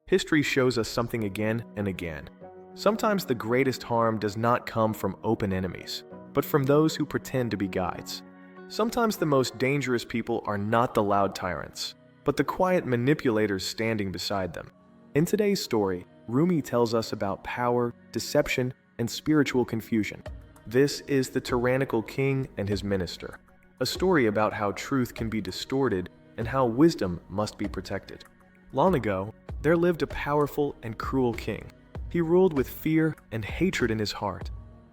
History shows us something again and again. Sometimes the greatest harm does not come from open enemies, but from those who pretend to be guides. Sometimes the most dangerous people are not the loud tyrants, but the quiet manipulators standing beside them. In today's story, Rumi tells us about power, deception, and spiritual confusion. This is The Tyrannical King and His Minister, a story about how truth can be distorted and how wisdom must be protected. Long ago, there lived a powerful and cruel king. He ruled with fear and hatred in his heart.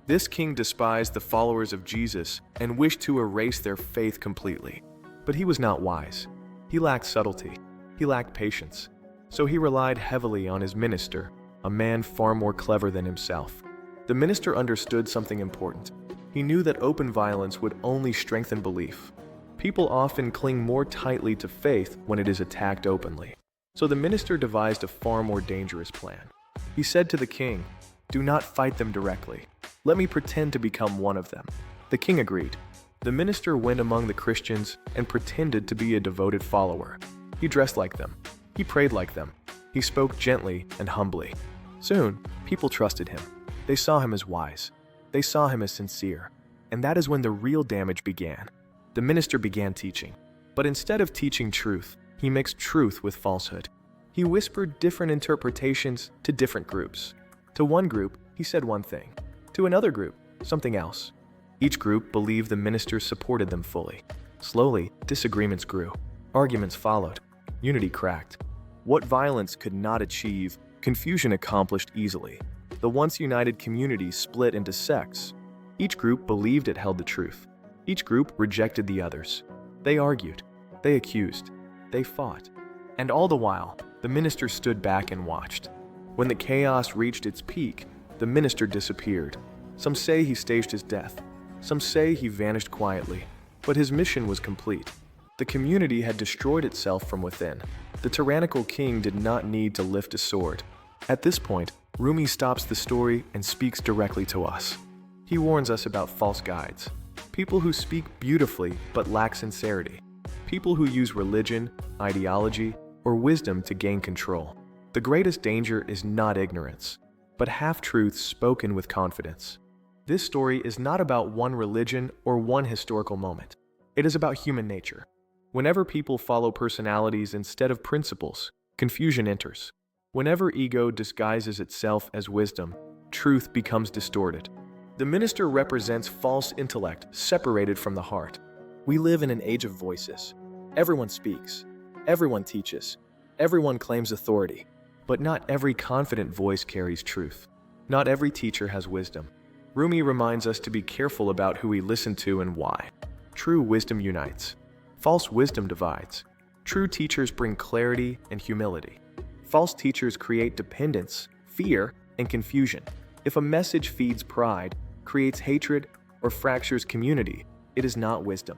This king despised the followers of Jesus and wished to erase their faith completely. But he was not wise. He lacked subtlety. He lacked patience. So he relied heavily on his minister, a man far more clever than himself. The minister understood something important. He knew that open violence would only strengthen belief. People often cling more tightly to faith when it is attacked openly. So the minister devised a far more dangerous plan. He said to the king, "Do not fight them directly. Let me pretend to become one of them." The king agreed. The minister went among the Christians and pretended to be a devoted follower. He dressed like them. He prayed like them. He spoke gently and humbly. Soon, people trusted him. They saw him as wise. They saw him as sincere. And that is when the real damage began. The minister began teaching. But instead of teaching truth, he mixed truth with falsehood. He whispered different interpretations to different groups. To one group, he said one thing. To another group, something else. Each group believed the minister supported them fully. Slowly, disagreements grew. Arguments followed. Unity cracked. What violence could not achieve, confusion accomplished easily. The once united community split into sects. Each group believed it held the truth. Each group rejected the others. They argued. They accused. They fought. And all the while, the minister stood back and watched. When the chaos reached its peak, the minister disappeared. Some say he staged his death. Some say he vanished quietly. But his mission was complete. The community had destroyed itself from within. The tyrannical king did not need to lift a sword. At this point, Rumi stops the story and speaks directly to us. He warns us about false guides. People who speak beautifully but lack sincerity. People who use religion, ideology, or wisdom to gain control. The greatest danger is not ignorance, but half-truths spoken with confidence. This story is not about one religion or one historical moment. It is about human nature. Whenever people follow personalities instead of principles, confusion enters. Whenever ego disguises itself as wisdom, truth becomes distorted. The minister represents false intellect separated from the heart. We live in an age of voices. Everyone speaks. Everyone teaches. Everyone claims authority. But not every confident voice carries truth. Not every teacher has wisdom. Rumi reminds us to be careful about who we listen to and why. True wisdom unites. False wisdom divides. True teachers bring clarity and humility. False teachers create dependence, fear, and confusion. If a message feeds pride, creates hatred, or fractures community, it is not wisdom.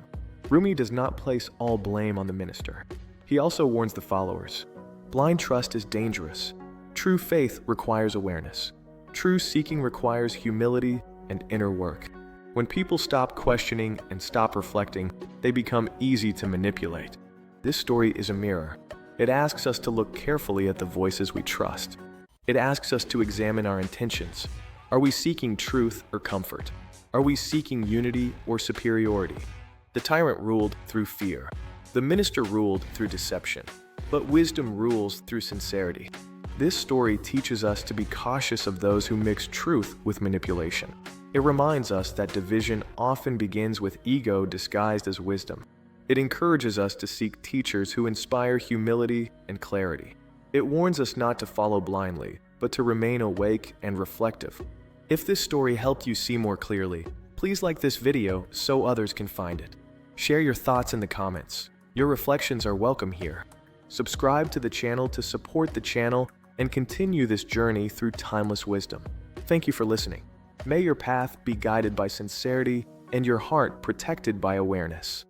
Rumi does not place all blame on the minister. He also warns the followers. Blind trust is dangerous. True faith requires awareness. True seeking requires humility and inner work. When people stop questioning and stop reflecting, they become easy to manipulate. This story is a mirror. It asks us to look carefully at the voices we trust. It asks us to examine our intentions. Are we seeking truth or comfort? Are we seeking unity or superiority? The tyrant ruled through fear. The minister ruled through deception. But wisdom rules through sincerity. This story teaches us to be cautious of those who mix truth with manipulation. It reminds us that division often begins with ego disguised as wisdom. It encourages us to seek teachers who inspire humility and clarity. It warns us not to follow blindly, but to remain awake and reflective. If this story helped you see more clearly, please like this video so others can find it. Share your thoughts in the comments. Your reflections are welcome here. Subscribe to the channel to support the channel and continue this journey through timeless wisdom. Thank you for listening. May your path be guided by sincerity and your heart protected by awareness.